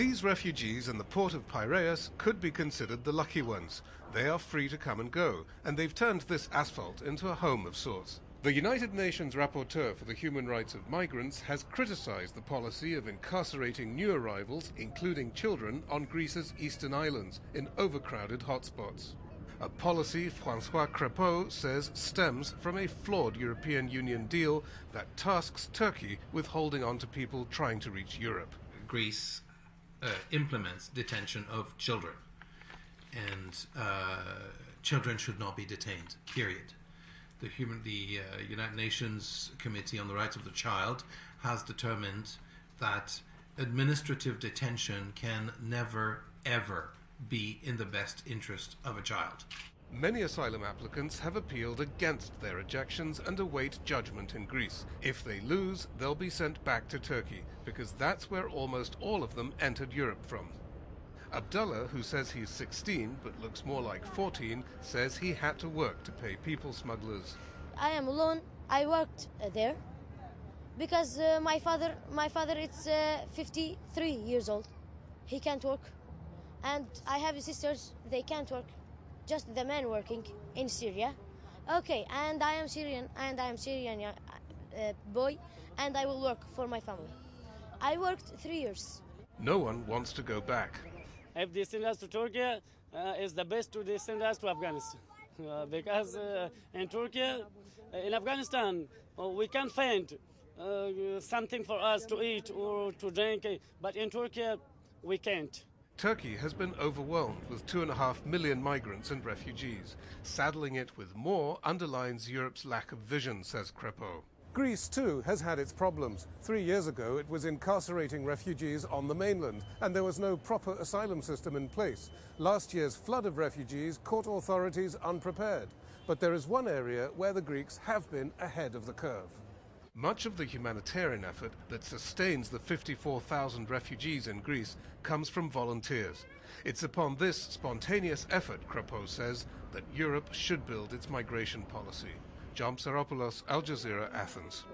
These refugees in the port of Piraeus could be considered the lucky ones. They are free to come and go, and they've turned this asphalt into a home of sorts. The United Nations rapporteur for the human rights of migrants has criticized the policy of incarcerating new arrivals, including children, on Greece's eastern islands in overcrowded hotspots. A policy François Crépeau says stems from a flawed European Union deal that tasks Turkey with holding on to people trying to reach Europe. Greece implements detention of children, and children should not be detained, period. The United Nations Committee on the Rights of the Child has determined that administrative detention can never, ever be in the best interest of a child. Many asylum applicants have appealed against their rejections and await judgment in Greece. If they lose, they'll be sent back to Turkey, because that's where almost all of them entered Europe from. Abdullah, who says he's 16 but looks more like 14, says he had to work to pay people smugglers. I am alone. I worked there because my father is 53 years old. He can't work. And I have sisters, they can't work. Just the men working in Syria. Okay, and I am Syrian boy, and I will work for my family. I worked 3 years. No one wants to go back. If they send us to Turkey, it's the best to send us to Afghanistan. Because in Turkey, in Afghanistan, we can find something for us to eat or to drink, but in Turkey, we can't. Turkey has been overwhelmed with 2.5 million migrants and refugees. Saddling it with more underlines Europe's lack of vision, says Crépeau. Greece, too, has had its problems. 3 years ago, it was incarcerating refugees on the mainland, and there was no proper asylum system in place. Last year's flood of refugees caught authorities unprepared. But there is one area where the Greeks have been ahead of the curve. Much of the humanitarian effort that sustains the 54,000 refugees in Greece comes from volunteers. It's upon this spontaneous effort, Crépeau says, that Europe should build its migration policy. John Psaropoulos, Al Jazeera, Athens.